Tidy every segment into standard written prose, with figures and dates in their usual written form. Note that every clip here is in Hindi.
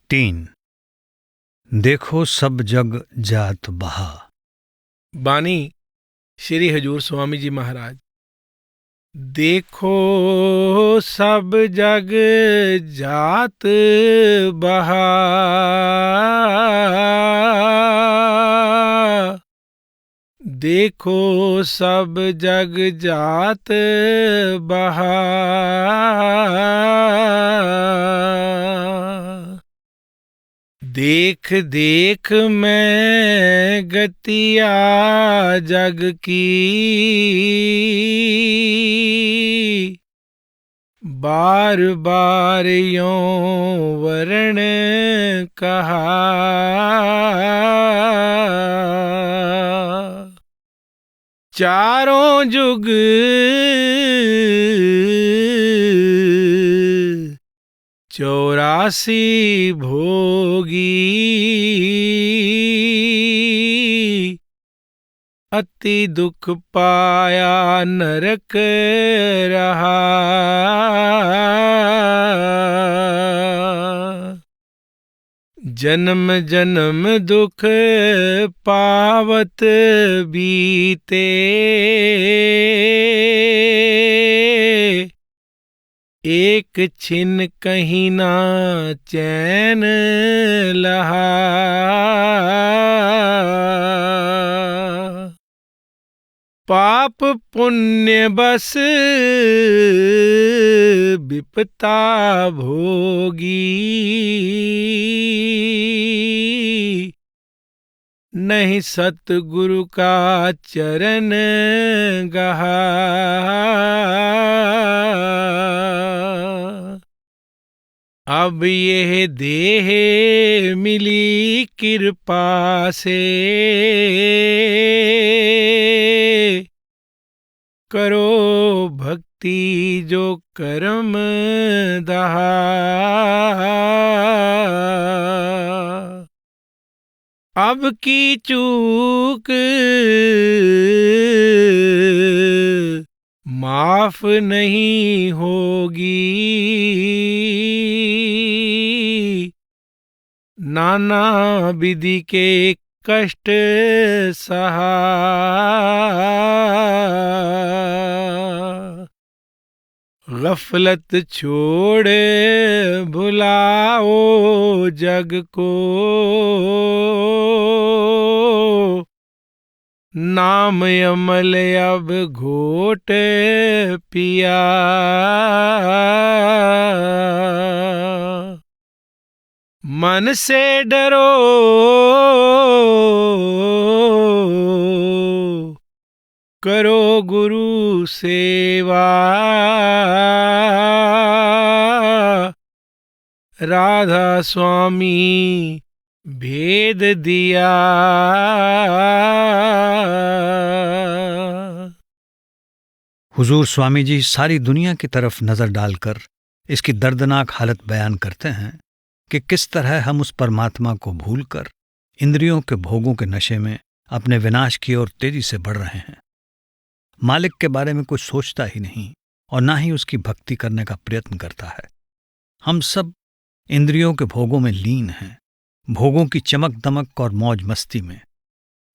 3। देखो सब जग जात बहा। बानी श्री हजूर स्वामी जी महाराज। देखो सब जग जात बहा, देखो सब जग जात बहा, देख देख मैं गतिया जग की, बार बार यों वरण कहा। चारों जुग चौरासी भोगी, अति दुख पाया नरक रहा। जन्म जन्म दुख पावत बीते, एक छिन कहीं ना चैन लहा। पाप पुण्य बस विपता भोगी, नहीं सतगुरु का चरण गहा। अब यह देह मिली कृपा से, करो भक्ति जो कर्म दहा। अब की चूक माफ नहीं होगी, नाना विधि के कष्ट सहा। गफलत छोड़ भुलाओ जग को, नाम अमल अब घोट पिया। मन से डरो करो गुरु सेवा, राधा स्वामी भेद दिया। हुजूर स्वामी जी सारी दुनिया की तरफ नजर डालकर इसकी दर्दनाक हालत बयान करते हैं कि किस तरह हम उस परमात्मा को भूलकर इंद्रियों के भोगों के नशे में अपने विनाश की ओर तेजी से बढ़ रहे हैं। मालिक के बारे में कुछ सोचता ही नहीं और ना ही उसकी भक्ति करने का प्रयत्न करता है। हम सब इंद्रियों के भोगों में लीन हैं, भोगों की चमक दमक और मौज मस्ती में।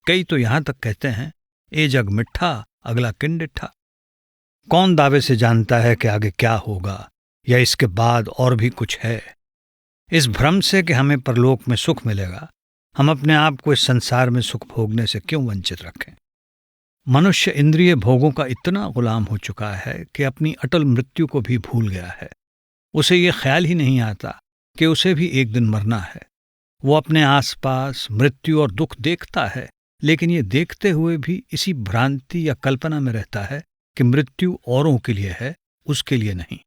कई तो यहां तक कहते हैं, ए जग मिठा अगला किंडिठा। कौन दावे से जानता है कि आगे क्या होगा या इसके बाद और भी कुछ है। इस भ्रम से कि हमें परलोक में सुख मिलेगा, हम अपने आप को इस संसार में सुख भोगने से क्यों वंचित रखें। मनुष्य इंद्रिय भोगों का इतना गुलाम हो चुका है कि अपनी अटल मृत्यु को भी भूल गया है। उसे ये ख्याल ही नहीं आता कि उसे भी एक दिन मरना है। वो अपने आसपास मृत्यु और दुख देखता है, लेकिन ये देखते हुए भी इसी भ्रांति या कल्पना में रहता है कि मृत्यु औरों के लिए है, उसके लिए नहीं।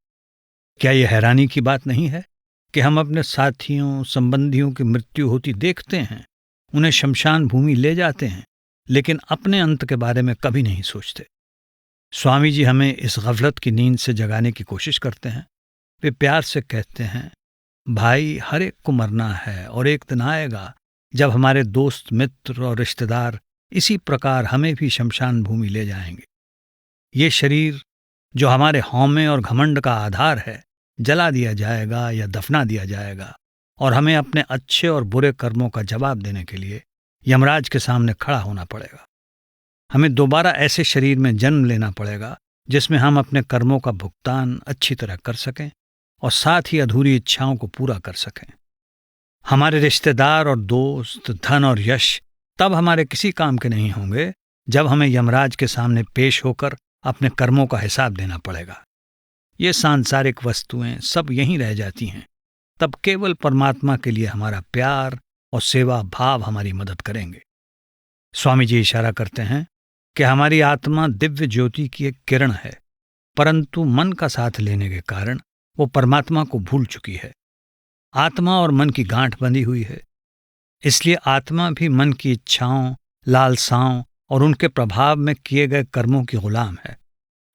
क्या यह हैरानी की बात नहीं है कि हम अपने साथियों संबंधियों की मृत्यु होती देखते हैं, उन्हें शमशान भूमि ले जाते हैं, लेकिन अपने अंत के बारे में कभी नहीं सोचते। स्वामी जी हमें इस गफलत की नींद से जगाने की कोशिश करते हैं। वे प्यार से कहते हैं, भाई हर एक को मरना है और एक दिन आएगा जब हमारे दोस्त मित्र और रिश्तेदार इसी प्रकार हमें भी शमशान भूमि ले जाएंगे। ये शरीर जो हमारे हौमे और घमंड का आधार है, जला दिया जाएगा या दफना दिया जाएगा और हमें अपने अच्छे और बुरे कर्मों का जवाब देने के लिए यमराज के सामने खड़ा होना पड़ेगा। हमें दोबारा ऐसे शरीर में जन्म लेना पड़ेगा जिसमें हम अपने कर्मों का भुगतान अच्छी तरह कर सकें और साथ ही अधूरी इच्छाओं को पूरा कर सकें। हमारे रिश्तेदार और दोस्त, धन और यश तब हमारे किसी काम के नहीं होंगे जब हमें यमराज के सामने पेश होकर अपने कर्मों का हिसाब देना पड़ेगा। ये सांसारिक वस्तुएं सब यहीं रह जाती हैं। तब केवल परमात्मा के लिए हमारा प्यार और सेवा भाव हमारी मदद करेंगे। स्वामी जी इशारा करते हैं कि हमारी आत्मा दिव्य ज्योति की एक किरण है, परंतु मन का साथ लेने के कारण वो परमात्मा को भूल चुकी है। आत्मा और मन की गांठ बंधी हुई है, इसलिए आत्मा भी मन की इच्छाओं, लालसाओं और उनके प्रभाव में किए गए कर्मों की गुलाम है।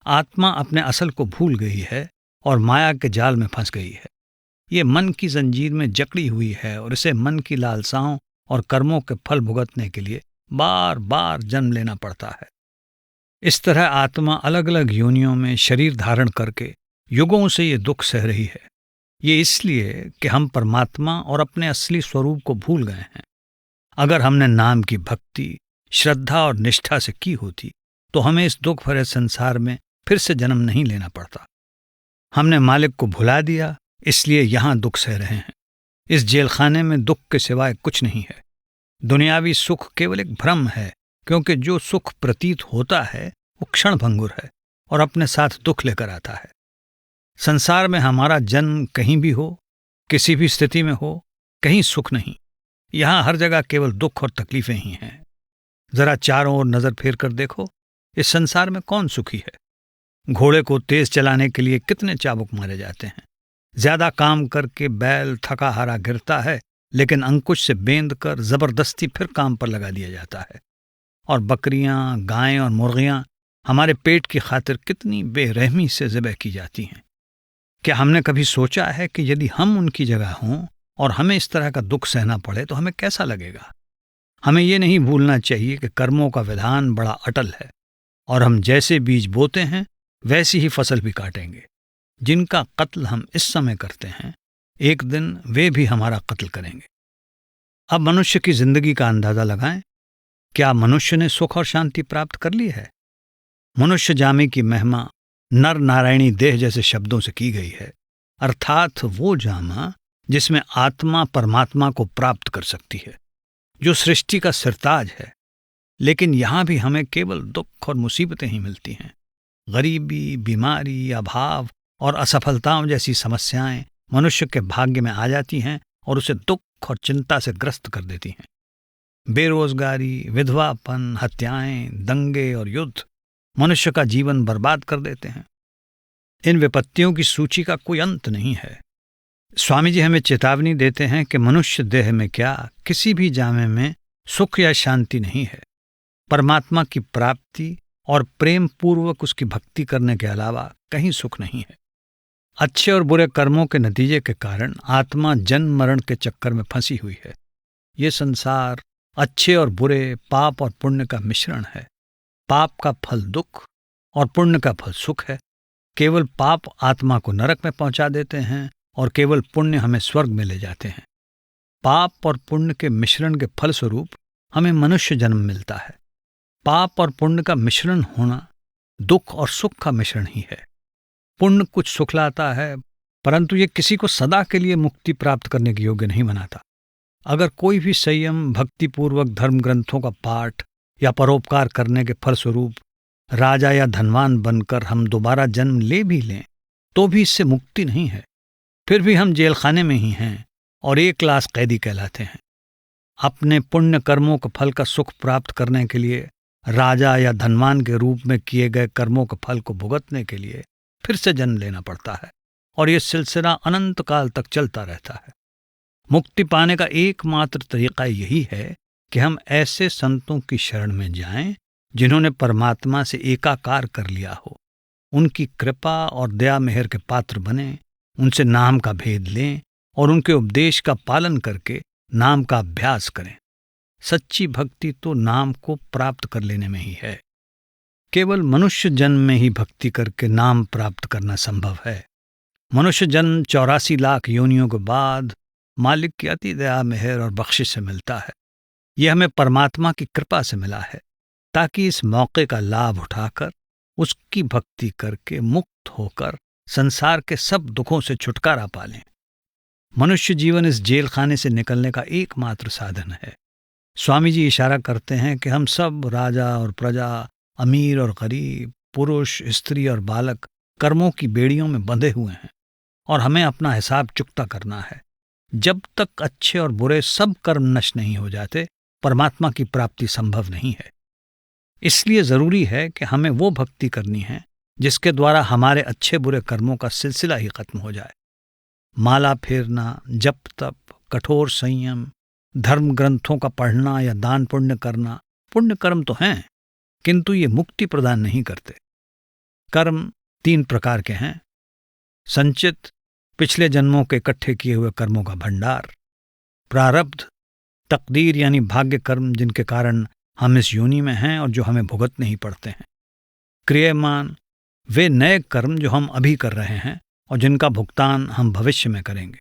आत्मा अपने असल को भूल गई है और माया के जाल में फंस गई है। ये मन की जंजीर में जकड़ी हुई है और इसे मन की लालसाओं और कर्मों के फल भुगतने के लिए बार बार जन्म लेना पड़ता है। इस तरह आत्मा अलग अलग योनियों में शरीर धारण करके युगों से ये दुख सह रही है। ये इसलिए कि हम परमात्मा और अपने असली स्वरूप को भूल गए हैं। अगर हमने नाम की भक्ति, श्रद्धा और निष्ठा से की होती तो हमें इस दुख भरे संसार में फिर से जन्म नहीं लेना पड़ता। हमने मालिक को भुला दिया, इसलिए यहां दुख सह रहे हैं। इस जेलखाने में दुख के सिवाय कुछ नहीं है। दुनियावी सुख केवल एक भ्रम है, क्योंकि जो सुख प्रतीत होता है वो क्षणभंगुर है और अपने साथ दुख लेकर आता है। संसार में हमारा जन्म कहीं भी हो, किसी भी स्थिति में हो, कहीं सुख नहीं। यहां हर जगह केवल दुख और तकलीफें ही हैं। जरा चारों ओर नजर फेर कर देखो, इस संसार में कौन सुखी है? घोड़े को तेज चलाने के लिए कितने चाबुक मारे जाते हैं। ज्यादा काम करके बैल थका हारा गिरता है, लेकिन अंकुश से बेंध कर जबरदस्ती फिर काम पर लगा दिया जाता है। और बकरियां, गायें और मुर्गियां हमारे पेट की खातिर कितनी बेरहमी से ज़िबह की जाती हैं। क्या हमने कभी सोचा है कि यदि हम उनकी जगह हों और हमें इस तरह का दुख सहना पड़े तो हमें कैसा लगेगा? हमें ये नहीं भूलना चाहिए कि कर्मों का विधान बड़ा अटल है और हम जैसे बीज बोते हैं वैसी ही फसल भी काटेंगे। जिनका कत्ल हम इस समय करते हैं, एक दिन वे भी हमारा कत्ल करेंगे। अब मनुष्य की जिंदगी का अंदाजा लगाएं। क्या मनुष्य ने सुख और शांति प्राप्त कर ली है? मनुष्य जामे की महिमा नर नारायणी देह जैसे शब्दों से की गई है, अर्थात वो जामा जिसमें आत्मा परमात्मा को प्राप्त कर सकती है, जो सृष्टि का सिरताज है। लेकिन यहां भी हमें केवल दुख और मुसीबतें ही मिलती हैं। गरीबी, बीमारी, अभाव और असफलताओं जैसी समस्याएं मनुष्य के भाग्य में आ जाती हैं और उसे दुख और चिंता से ग्रस्त कर देती हैं। बेरोजगारी, विधवापन, हत्याएं, दंगे और युद्ध मनुष्य का जीवन बर्बाद कर देते हैं। इन विपत्तियों की सूची का कोई अंत नहीं है। स्वामी जी हमें चेतावनी देते हैं कि मनुष्य देह में क्या, किसी भी जामे में सुख या शांति नहीं है। परमात्मा की प्राप्ति और प्रेम पूर्वक उसकी भक्ति करने के अलावा कहीं सुख नहीं है। अच्छे और बुरे कर्मों के नतीजे के कारण आत्मा जन्म मरण के चक्कर में फंसी हुई है। ये संसार अच्छे और बुरे, पाप और पुण्य का मिश्रण है। पाप का फल दुख और पुण्य का फल सुख है। केवल पाप आत्मा को नरक में पहुंचा देते हैं और केवल पुण्य हमें स्वर्ग में ले जाते हैं। पाप और पुण्य के मिश्रण के फलस्वरूप हमें मनुष्य जन्म मिलता है। पाप और पुण्य का मिश्रण होना दुख और सुख का मिश्रण ही है। पुण्य कुछ सुख लाता है, परंतु ये किसी को सदा के लिए मुक्ति प्राप्त करने के योग्य नहीं बनाता। अगर कोई भी संयम, भक्तिपूर्वक धर्म ग्रंथों का पाठ या परोपकार करने के फलस्वरूप राजा या धनवान बनकर हम दोबारा जन्म ले भी लें, तो भी इससे मुक्ति नहीं है। फिर भी हम जेलखाने में ही हैं और एक क्लास कैदी कहलाते हैं। अपने पुण्य कर्मों के फल का सुख प्राप्त करने के लिए राजा या धनवान के रूप में किए गए कर्मों के फल को भुगतने के लिए फिर से जन्म लेना पड़ता है और यह सिलसिला अनंत काल तक चलता रहता है। मुक्ति पाने का एकमात्र तरीका यही है कि हम ऐसे संतों की शरण में जाएं जिन्होंने परमात्मा से एकाकार कर लिया हो। उनकी कृपा और दया मेहर के पात्र बने, उनसे नाम का भेद लें और उनके उपदेश का पालन करके नाम का अभ्यास करें। सच्ची भक्ति तो नाम को प्राप्त कर लेने में ही है। केवल मनुष्य जन्म में ही भक्ति करके नाम प्राप्त करना संभव है। मनुष्य जन्म 84 लाख योनियों के बाद मालिक की अति दया, मेहर और बख्शिश से मिलता है। यह हमें परमात्मा की कृपा से मिला है, ताकि इस मौके का लाभ उठाकर उसकी भक्ति करके मुक्त होकर संसार के सब दुखों से छुटकारा पालें। मनुष्य जीवन इस जेल खाने से निकलने का एकमात्र साधन है। स्वामी जी इशारा करते हैं कि हम सब, राजा और प्रजा, अमीर और गरीब, पुरुष, स्त्री और बालक, कर्मों की बेड़ियों में बंधे हुए हैं और हमें अपना हिसाब चुकता करना है। जब तक अच्छे और बुरे सब कर्म नष्ट नहीं हो जाते, परमात्मा की प्राप्ति संभव नहीं है। इसलिए जरूरी है कि हमें वो भक्ति करनी है जिसके द्वारा हमारे अच्छे बुरे कर्मों का सिलसिला ही खत्म हो जाए। माला फेरना, जप तप, कठोर संयम, धर्म ग्रंथों का पढ़ना या दान पुण्य करना पुण्य कर्म तो हैं, किंतु ये मुक्ति प्रदान नहीं करते। कर्म 3 प्रकार के हैं: संचित, पिछले जन्मों के इकट्ठे किए हुए कर्मों का भंडार; प्रारब्ध, तकदीर यानी भाग्य कर्म जिनके कारण हम इस योनि में हैं और जो हमें भुगतने ही पड़ते हैं; क्रियमान, वे नए कर्म जो हम अभी कर रहे हैं और जिनका भुगतान हम भविष्य में करेंगे।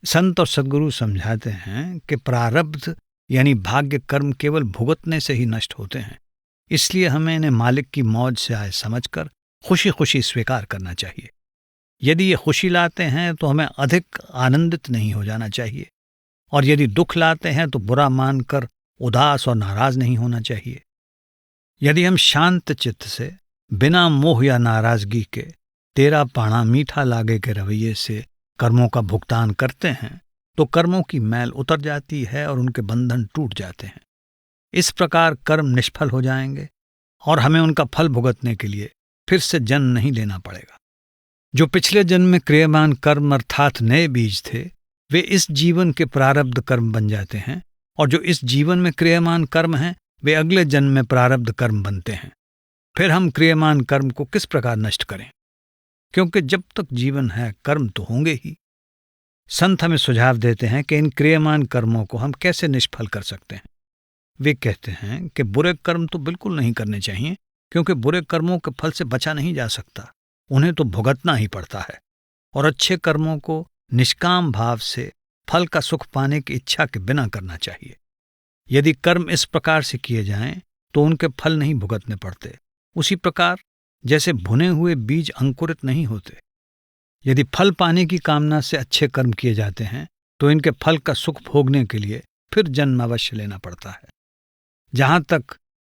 संत और सद्गुरु समझाते हैं कि प्रारब्ध यानी भाग्य कर्म केवल भुगतने से ही नष्ट होते हैं, इसलिए हमें इन्हें मालिक की मौज से आए समझकर खुशी खुशी स्वीकार करना चाहिए। यदि ये खुशी लाते हैं तो हमें अधिक आनंदित नहीं हो जाना चाहिए, और यदि दुख लाते हैं तो बुरा मानकर उदास और नाराज नहीं होना चाहिए। यदि हम शांत चित्त से, बिना मोह या नाराजगी के, तेरा पाणा मीठा लागे के रवैये से कर्मों का भुगतान करते हैं तो कर्मों की मैल उतर जाती है और उनके बंधन टूट जाते हैं। इस प्रकार कर्म निष्फल हो जाएंगे और हमें उनका फल भुगतने के लिए फिर से जन्म नहीं लेना पड़ेगा। जो पिछले जन्म में क्रियमान कर्म अर्थात नए बीज थे, वे इस जीवन के प्रारब्ध कर्म बन जाते हैं, और जो इस जीवन में क्रियमान कर्म हैं वे अगले जन्म में प्रारब्ध कर्म बनते हैं। फिर हम क्रियमान कर्म को किस प्रकार नष्ट करें, क्योंकि जब तक जीवन है कर्म तो होंगे ही। संत हमें सुझाव देते हैं कि इन क्रियमान कर्मों को हम कैसे निष्फल कर सकते हैं। वे कहते हैं कि बुरे कर्म तो बिल्कुल नहीं करने चाहिए, क्योंकि बुरे कर्मों के फल से बचा नहीं जा सकता, उन्हें तो भुगतना ही पड़ता है। और अच्छे कर्मों को निष्काम भाव से फल का सुख पाने की इच्छा के बिना करना चाहिए। यदि कर्म इस प्रकार से किए जाएं तो उनके फल नहीं भुगतने पड़ते। उसी प्रकार जैसे भुने हुए बीज अंकुरित नहीं होते। यदि फल पाने की कामना से अच्छे कर्म किए जाते हैं तो इनके फल का सुख भोगने के लिए फिर जन्म अवश्य लेना पड़ता है। जहां तक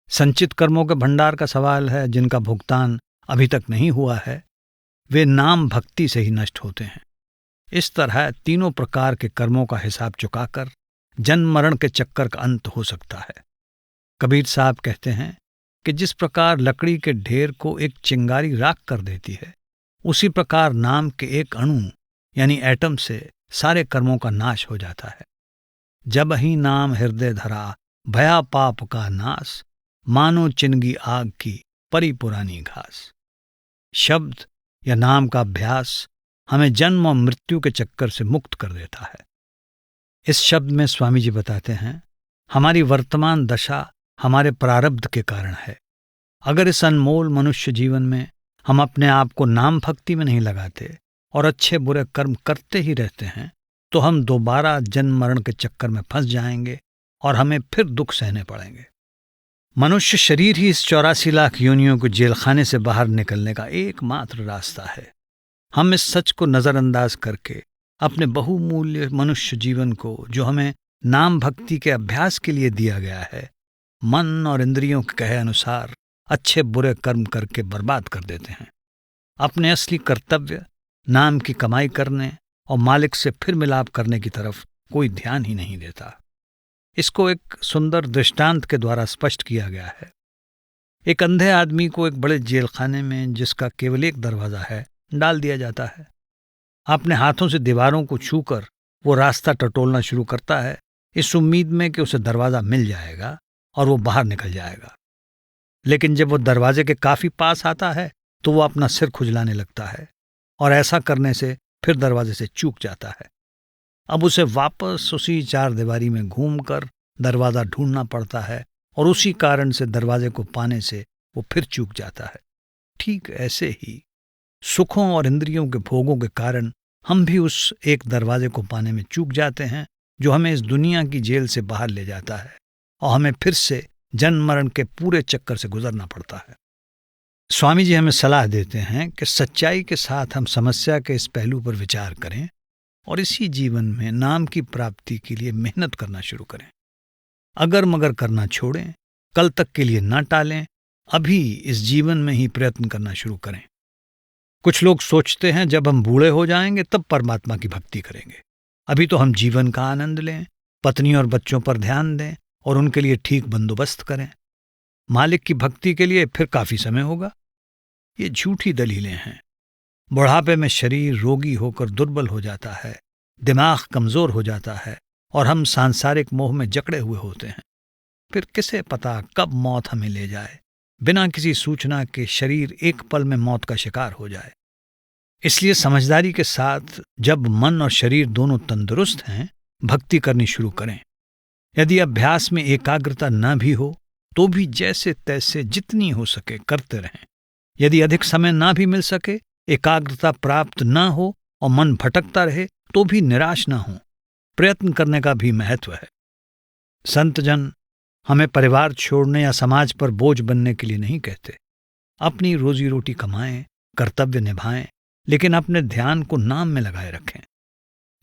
संचित कर्मों के भंडार का सवाल है, जिनका भुगतान अभी तक नहीं हुआ है, वे नाम भक्ति से ही नष्ट होते हैं। इस तरह तीनों प्रकार के कर्मों का हिसाब चुकाकर जन्म मरण के चक्कर का अंत हो सकता है। कबीर साहब कहते हैं कि जिस प्रकार लकड़ी के ढेर को एक चिंगारी राख कर देती है, उसी प्रकार नाम के एक अणु यानी एटम से सारे कर्मों का नाश हो जाता है। जब ही नाम हृदय धरा, भया पाप का नाश, मानो चिनगी आग की परी पुरानी घास। शब्द या नाम का अभ्यास हमें जन्म और मृत्यु के चक्कर से मुक्त कर देता है। इस शब्द में स्वामी जी बताते हैं, हमारी वर्तमान दशा हमारे प्रारब्ध के कारण है। अगर इस अनमोल मनुष्य जीवन में हम अपने आप को नाम भक्ति में नहीं लगाते और अच्छे बुरे कर्म करते ही रहते हैं, तो हम दोबारा जन्म मरण के चक्कर में फंस जाएंगे और हमें फिर दुख सहने पड़ेंगे। मनुष्य शरीर ही इस 84 लाख योनियों को जेल खाने से बाहर निकलने का एकमात्र रास्ता है। हम इस सच को नजरअंदाज करके अपने बहुमूल्य मनुष्य जीवन को, जो हमें नाम भक्ति के अभ्यास के लिए दिया गया है, मन और इंद्रियों के कहे अनुसार अच्छे बुरे कर्म करके बर्बाद कर देते हैं। अपने असली कर्तव्य नाम की कमाई करने और मालिक से फिर मिलाप करने की तरफ कोई ध्यान ही नहीं देता। इसको एक सुंदर दृष्टांत के द्वारा स्पष्ट किया गया है। एक अंधे आदमी को एक बड़े जेल खाने में, जिसका केवल एक दरवाजा है, डाल दिया जाता है। अपने हाथों से दीवारों को छूकर वो रास्ता टटोलना शुरू करता है, इस उम्मीद में कि उसे दरवाजा मिल जाएगा और वो बाहर निकल जाएगा। लेकिन जब वो दरवाजे के काफी पास आता है तो वो अपना सिर खुजलाने लगता है और ऐसा करने से फिर दरवाजे से चूक जाता है। अब उसे वापस उसी 4 दीवारी में घूमकर दरवाजा ढूंढना पड़ता है और उसी कारण से दरवाजे को पाने से वो फिर चूक जाता है। ठीक ऐसे ही सुखों और इंद्रियों के भोगों के कारण हम भी उस एक दरवाजे को पाने में चूक जाते हैं जो हमें इस दुनिया की जेल से बाहर ले जाता है और हमें फिर से जन्म मरण के पूरे चक्कर से गुजरना पड़ता है। स्वामी जी हमें सलाह देते हैं कि सच्चाई के साथ हम समस्या के इस पहलू पर विचार करें और इसी जीवन में नाम की प्राप्ति के लिए मेहनत करना शुरू करें। अगर मगर करना छोड़ें, कल तक के लिए ना टालें, अभी इस जीवन में ही प्रयत्न करना शुरू करें। कुछ लोग सोचते हैं जब हम बूढ़े हो जाएंगे तब परमात्मा की भक्ति करेंगे। अभी तो हम जीवन का आनंद लें, पत्नी और बच्चों पर ध्यान दें और उनके लिए ठीक बंदोबस्त करें। मालिक की भक्ति के लिए फिर काफी समय होगा। ये झूठी दलीलें हैं। बुढ़ापे में शरीर रोगी होकर दुर्बल हो जाता है, दिमाग कमजोर हो जाता है और हम सांसारिक मोह में जकड़े हुए होते हैं। फिर किसे पता कब मौत हमें ले जाए, बिना किसी सूचना के शरीर एक पल में मौत का शिकार हो जाए। इसलिए समझदारी के साथ जब मन और शरीर दोनों तंदुरुस्त हैं, भक्ति करनी शुरू करें। यदि अभ्यास में एकाग्रता न भी हो तो भी जैसे तैसे जितनी हो सके करते रहें। यदि अधिक समय ना भी मिल सके, एकाग्रता प्राप्त न हो और मन भटकता रहे तो भी निराश न हो। प्रयत्न करने का भी महत्व है। संतजन हमें परिवार छोड़ने या समाज पर बोझ बनने के लिए नहीं कहते। अपनी रोजी रोटी कमाएं, कर्तव्य निभाएं, लेकिन अपने ध्यान को नाम में लगाए रखें।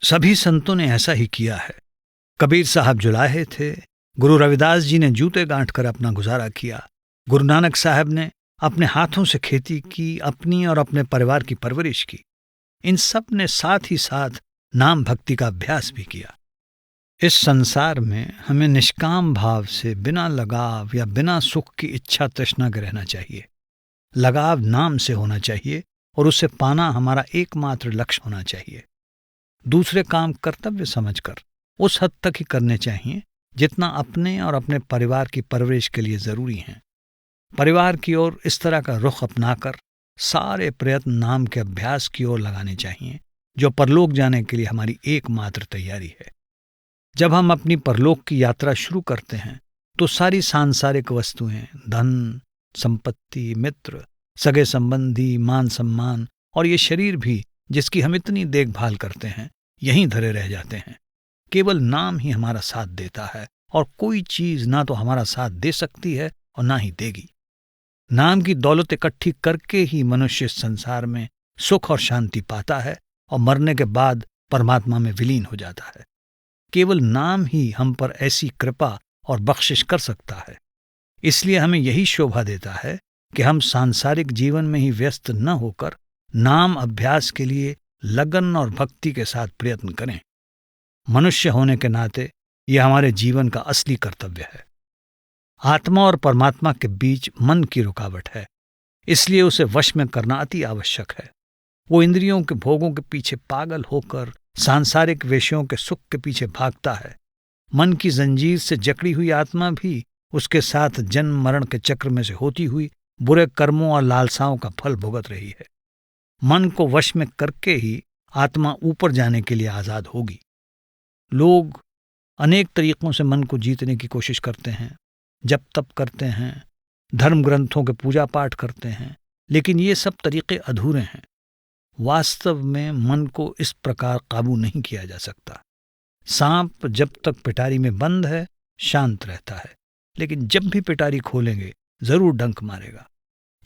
सभी संतों ने ऐसा ही किया है। कबीर साहब जुलाहे थे, गुरु रविदास जी ने जूते गांठ कर अपना गुजारा किया, गुरु नानक साहब ने अपने हाथों से खेती की, अपनी और अपने परिवार की परवरिश की। इन सब ने साथ ही साथ नाम भक्ति का अभ्यास भी किया। इस संसार में हमें निष्काम भाव से बिना लगाव या बिना सुख की इच्छा तृष्णा के रहना चाहिए। लगाव नाम से होना चाहिए और उसे पाना हमारा एकमात्र लक्ष्य होना चाहिए। दूसरे काम कर्तव्य समझकर उस हद तक ही करने चाहिए जितना अपने और अपने परिवार की परवरिश के लिए जरूरी हैं। परिवार की ओर इस तरह का रुख अपनाकर सारे प्रयत्न नाम के अभ्यास की ओर लगाने चाहिए, जो परलोक जाने के लिए हमारी एकमात्र तैयारी है। जब हम अपनी परलोक की यात्रा शुरू करते हैं तो सारी सांसारिक वस्तुएं, धन, संपत्ति, मित्र, सगे संबंधी, मान सम्मान और ये शरीर भी जिसकी हम इतनी देखभाल करते हैं, यहीं धरे रह जाते हैं। केवल नाम ही हमारा साथ देता है और कोई चीज ना तो हमारा साथ दे सकती है और ना ही देगी। नाम की दौलत इकट्ठी करके ही मनुष्य संसार में सुख और शांति पाता है और मरने के बाद परमात्मा में विलीन हो जाता है। केवल नाम ही हम पर ऐसी कृपा और बख्शिश कर सकता है। इसलिए हमें यही शोभा देता है कि हम सांसारिक जीवन में ही व्यस्त न होकर नाम अभ्यास के लिए लगन और भक्ति के साथ प्रयत्न करें। मनुष्य होने के नाते यह हमारे जीवन का असली कर्तव्य है। आत्मा और परमात्मा के बीच मन की रुकावट है, इसलिए उसे वश में करना अति आवश्यक है। वो इंद्रियों के भोगों के पीछे पागल होकर सांसारिक विषयों के सुख के पीछे भागता है। मन की जंजीर से जकड़ी हुई आत्मा भी उसके साथ जन्म मरण के चक्र में से होती हुई बुरे कर्मों और लालसाओं का फल भुगत रही है। मन को वश में करके ही आत्मा ऊपर जाने के लिए आजाद होगी। लोग अनेक तरीकों से मन को जीतने की कोशिश करते हैं, जप तप करते हैं, धर्म ग्रंथों के पूजा पाठ करते हैं, लेकिन ये सब तरीके अधूरे हैं। वास्तव में मन को इस प्रकार काबू नहीं किया जा सकता। सांप जब तक पिटारी में बंद है शांत रहता है, लेकिन जब भी पिटारी खोलेंगे जरूर डंक मारेगा।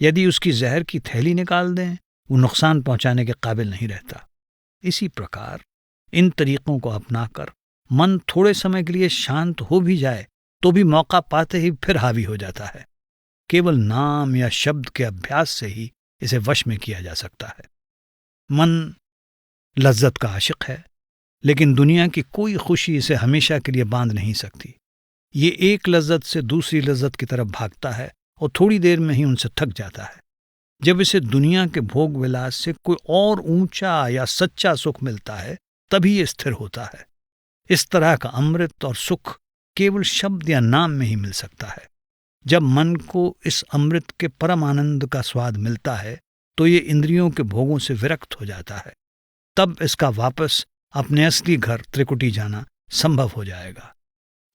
यदि उसकी जहर की थैली निकाल दें, वो नुकसान पहुंचाने के काबिल नहीं रहता। इसी प्रकार इन तरीकों को अपनाकर मन थोड़े समय के लिए शांत हो भी जाए तो भी मौका पाते ही फिर हावी हो जाता है। केवल नाम या शब्द के अभ्यास से ही इसे वश में किया जा सकता है। मन लज्जत का आशिक है, लेकिन दुनिया की कोई खुशी इसे हमेशा के लिए बांध नहीं सकती। ये एक लज्जत से दूसरी लज्जत की तरफ भागता है और थोड़ी देर में ही उनसे थक जाता है। जब इसे दुनिया के भोग विलास से कोई और ऊंचा या सच्चा सुख मिलता है तभी ये स्थिर होता है। इस तरह का अमृत और सुख केवल शब्द या नाम में ही मिल सकता है। जब मन को इस अमृत के परम आनंद का स्वाद मिलता है तो ये इंद्रियों के भोगों से विरक्त हो जाता है। तब इसका वापस अपने असली घर त्रिकुटी जाना संभव हो जाएगा।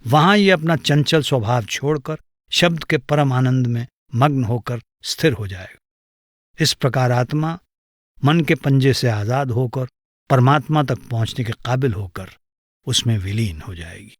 वहां ये अपना चंचल स्वभाव छोड़कर शब्द के परम आनंद में मग्न होकर स्थिर हो जाएगा। इस प्रकार आत्मा मन के पंजे से आजाद होकर परमात्मा तक पहुंचने के काबिल होकर उसमें विलीन हो जाएगी।